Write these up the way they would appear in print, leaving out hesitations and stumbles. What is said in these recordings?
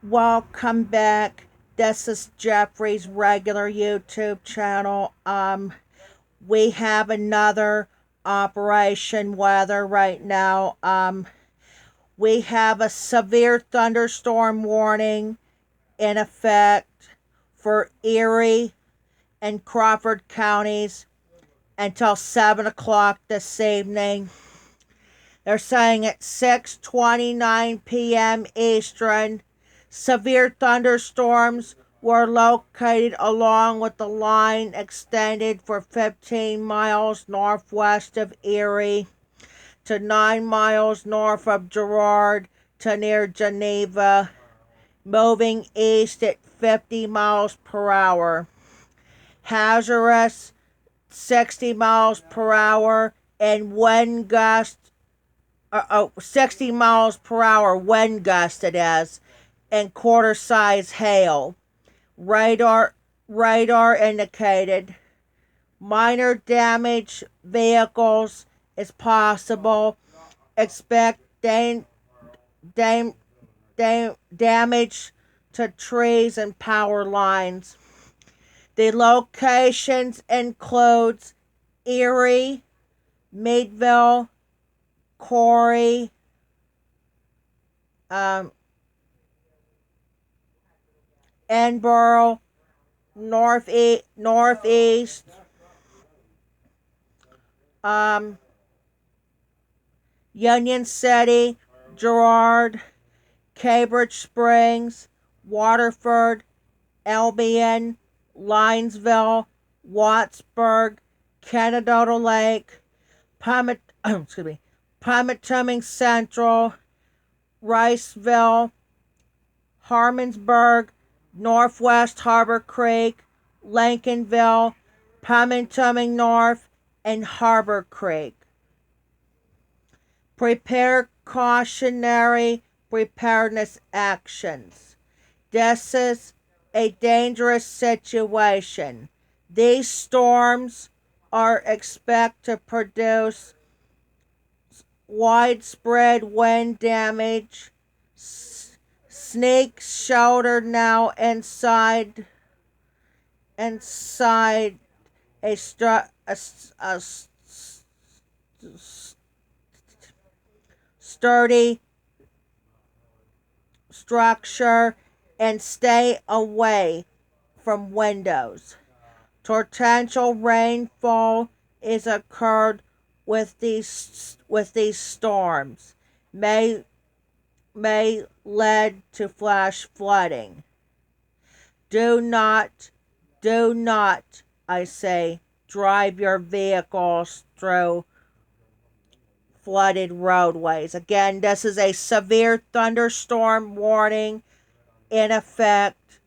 Welcome back. This is Jeffrey's regular YouTube channel. We have another Operation Weather right now. We have a severe thunderstorm warning in effect for Erie and Crawford counties until 7 o'clock this evening. They're saying at 6:29 p.m. Eastern, severe thunderstorms were located along with the line extended for 15 miles northwest of Erie to 9 miles north of Girard to near Geneva, moving east at 50 miles per hour. Hazardous 60 miles per hour and wind gusts 60 miles per hour wind gust it is, and quarter size hail. Radar indicated minor damage vehicles is possible. Expect damage to trees and power lines. The locations includes Erie, Meadville, Corey, Edinburgh, Northeast, Union City, Girard, Cambridge Springs, Waterford, Albion, Linesville, Wattsburg, Canadota Lake, Pymatuming Central, Riceville, Harmonsburg, Northwest Harbor Creek, Lincolnville, Pymatuming North, and Harbor Creek. Prepare cautionary preparedness actions. This is a dangerous situation. These storms are expected to produce widespread wind damage. Snake shelter now inside a sturdy structure and stay away from windows. Torrential rainfall is occurred with these storms. May lead to flash flooding. Do not, I say, drive your vehicles through flooded roadways. Again, this is a severe thunderstorm warning in effect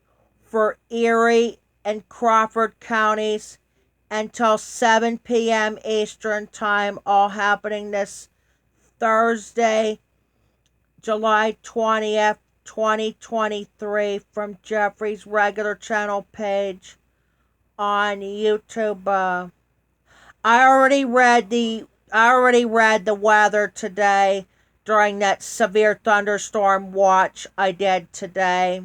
for Erie and Crawford counties until 7 p.m. Eastern Time, all happening this Thursday, July 20th, 2023, from Jeffrey's regular channel page on YouTube. I already read the weather today during that severe thunderstorm watch I did today.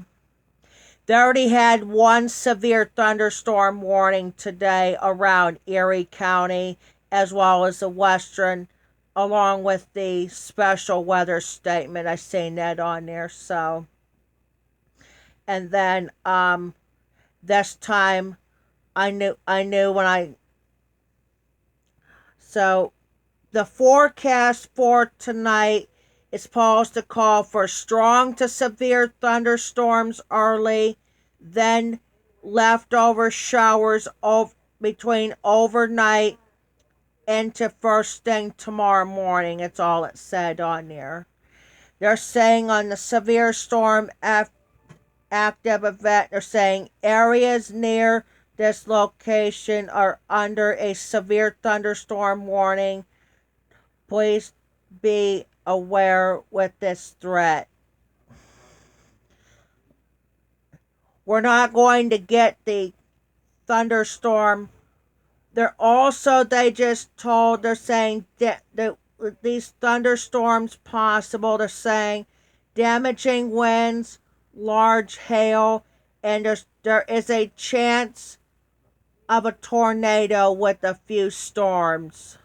They already had one severe thunderstorm warning today around Erie County, as well as the western, along with the special weather statement. I seen that on there. So, and then this time I knew when I. So the forecast for tonight is supposed to call for strong to severe thunderstorms early, then leftover showers between overnight into first thing tomorrow morning. It's all it said on there. They're saying on the severe storm active event, they're saying areas near this location are under a severe thunderstorm warning. Please be aware with this threat. We're not going to get the thunderstorm. They just told, they're saying that these thunderstorms possible. They're saying damaging winds large hail, and there is a chance of a tornado with a few storms.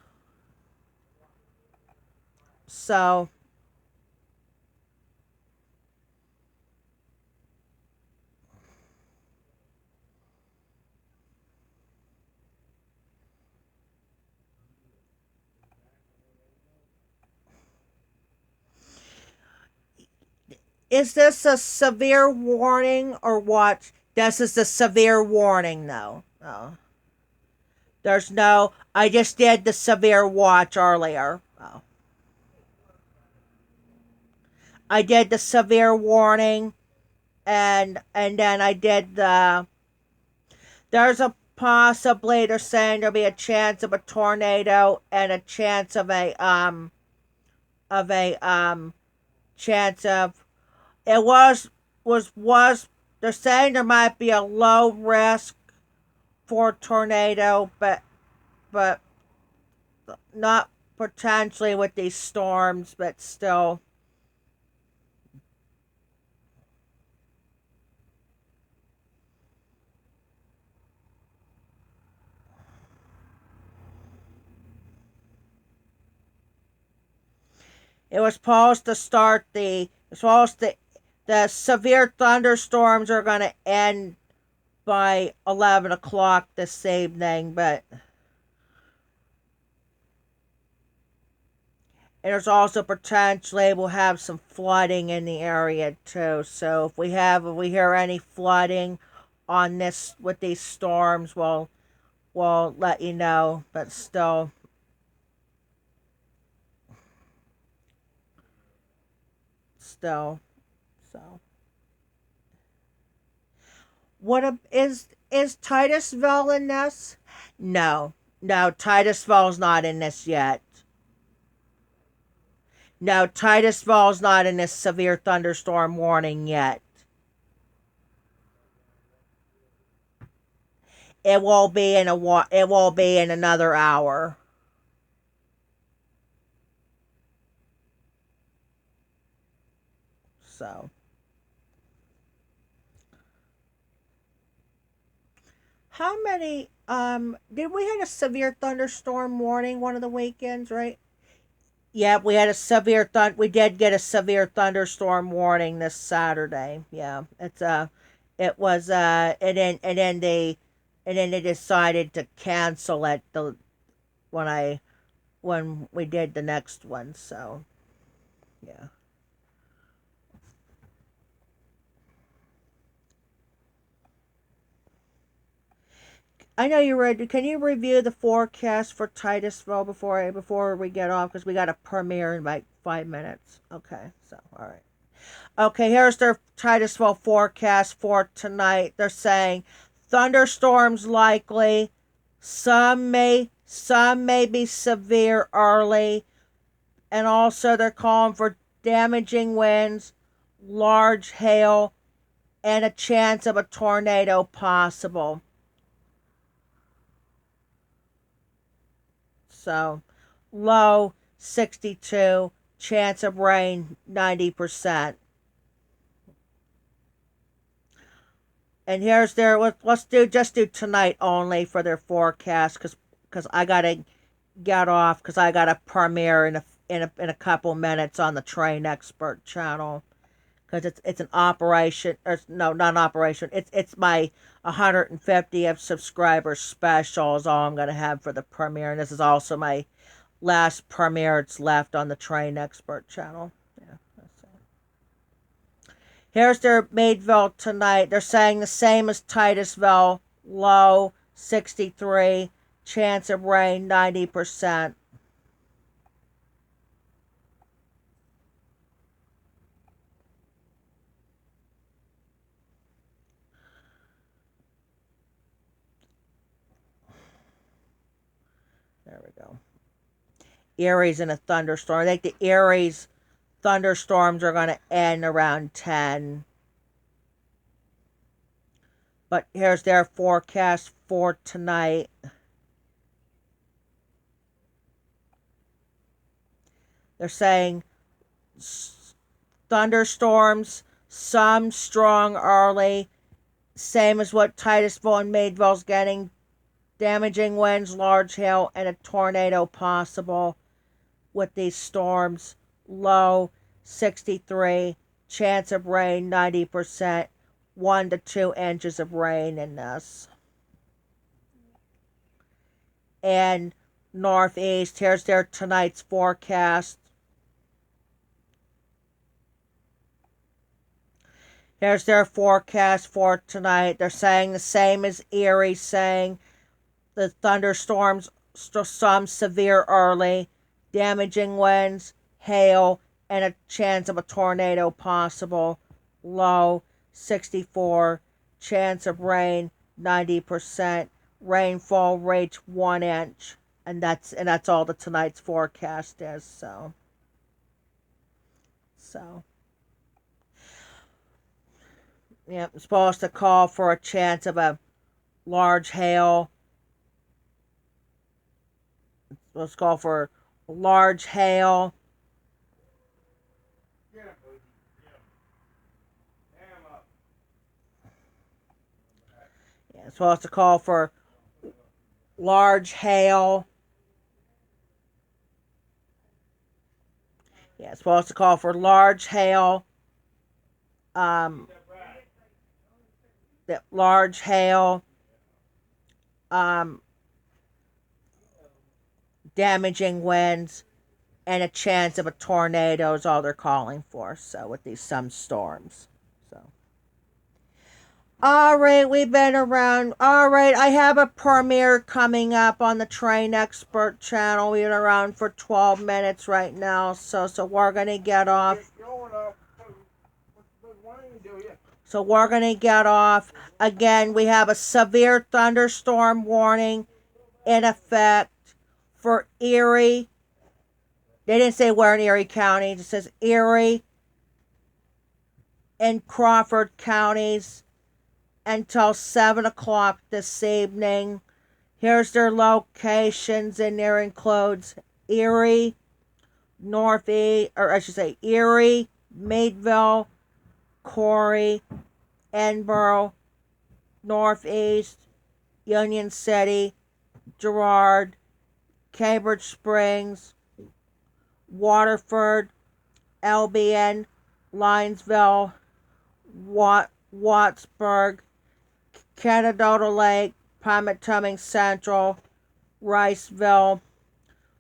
So, is this a severe warning or what? This is a severe warning, though. Oh. There's no. I just did the severe watch earlier. Oh. I did the severe warning, and then I did the. There's a possibly they're saying there'll be a chance of a tornado and a chance of a chance of it was they're saying there might be a low risk for tornado, but not potentially with these storms, but still. It was supposed to start the severe thunderstorms are going to end by 11 o'clock this evening, but and there's also potentially we'll have some flooding in the area too. So if we hear any flooding on this with these storms, we'll let you know. But still, so is Titusville in this? No, no, Titusville's not in this yet. No, Titusville's not in this severe thunderstorm warning yet. It will be in another hour. So, how many did we had a severe thunderstorm warning one of the weekends, right? Yeah, we had a we did get a severe thunderstorm warning this Saturday. Yeah. It was and then they decided to cancel it when I when we did the next one. So, yeah. I know you read. Can you review the forecast for Titusville before we get off? Because we got a premiere in like 5 minutes. Okay, so all right. Okay, here's their Titusville forecast for tonight. They're saying thunderstorms likely. Some may be severe early, and also they're calling for damaging winds, large hail, and a chance of a tornado possible. So, low 62, chance of rain 90%. And here's their let's do just do tonight only for their forecast cuz I got to get off cuz I got a premiere in a couple minutes on the Train Expert channel cuz it's an operation or no, not an operation. It's my 150th subscriber special is all I'm going to have for the premiere, and this is also my last premiere it's left on the Train Expert channel. Yeah, that's it. Here's their Meadville tonight. They're saying the same as Titusville. Low 63. Chance of rain 90%. There we go. Erie's in a thunderstorm. I think the Erie's thunderstorms are going to end around 10. But here's their forecast for tonight. They're saying thunderstorms some strong early, same as what Titusville and Meadville's getting. Damaging winds, large hail, and a tornado possible with these storms. Low 63, chance of rain 90%, 1 to 2 inches of rain in this. And northeast, here's their tonight's forecast. Here's their forecast for tonight. They're saying the same as Erie, saying the thunderstorms, some severe early, damaging winds, hail, and a chance of a tornado possible. Low 64, chance of rain 90%, rainfall reach 1 inch, and that's all the tonight's forecast is. So yeah, I'm supposed to call for a chance of a large hail. Let's call for large hail. Yeah, supposed to call for large hail. Yeah, supposed to call for large hail. Um, large hail. Um, damaging winds and a chance of a tornado is all they're calling for. So with these some storms. So. All right, we've been around. All right, I have a premiere coming up on the Train Expert channel. We've been around for 12 minutes right now, so we're gonna get off. So we're gonna get off. Again, we have a severe thunderstorm warning in effect for Erie. They didn't say where in Erie County. It says Erie and Crawford counties until 7 o'clock this evening. Here's their locations, and there includes Erie, Northeast, or I should say Erie, Meadville, Corey, Edinboro, Northeast, Union City, Girard, Cambridge Springs, Waterford, Albion, Linesville, Wattsburg, Canadota Lake, Pomatuming Central, Riceville,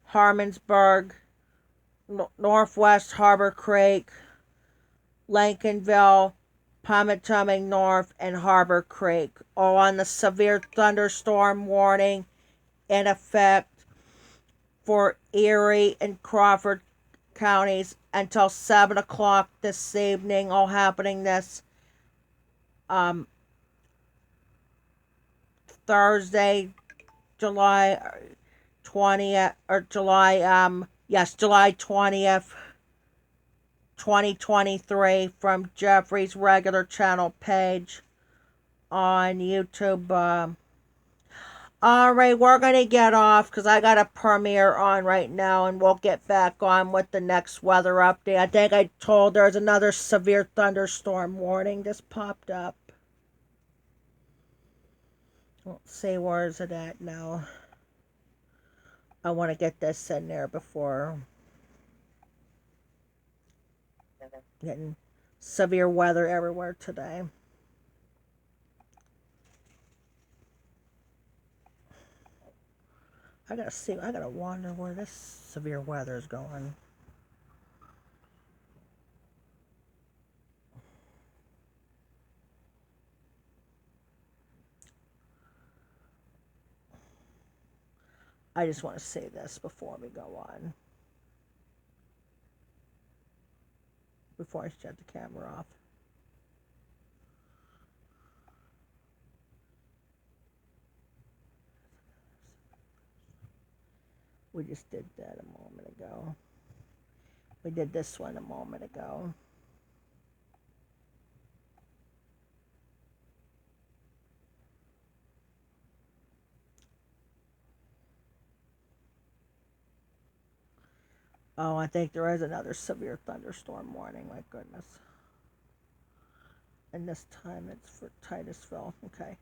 Harmonsburg, Northwest Harbor Creek, Lincolnville, Pomatuming North, and Harbor Creek, all on the severe thunderstorm warning in effect for Erie and Crawford counties until 7 o'clock this evening, all happening this Thursday, July 20th, or July 20th, 2023, from Jeffrey's regular channel page on YouTube. Alright, we're going to get off because I got a premiere on right now, and we'll get back on with the next weather update. I think I told there's another severe thunderstorm warning just popped up. Let's see, where is it at now? I want to get this in there before getting severe weather everywhere today. I gotta wonder where this severe weather is going. I just want to say this before we go on. Before I shut the camera off. We just did that a moment ago. We did this one a moment ago. Oh, I think there is another severe thunderstorm warning. My goodness. And this time it's for Titusville. Okay.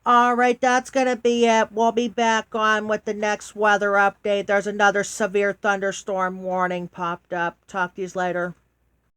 All right, that's going to be it. We'll be back on with the next weather update. There's another severe thunderstorm warning popped up. Talk to you later.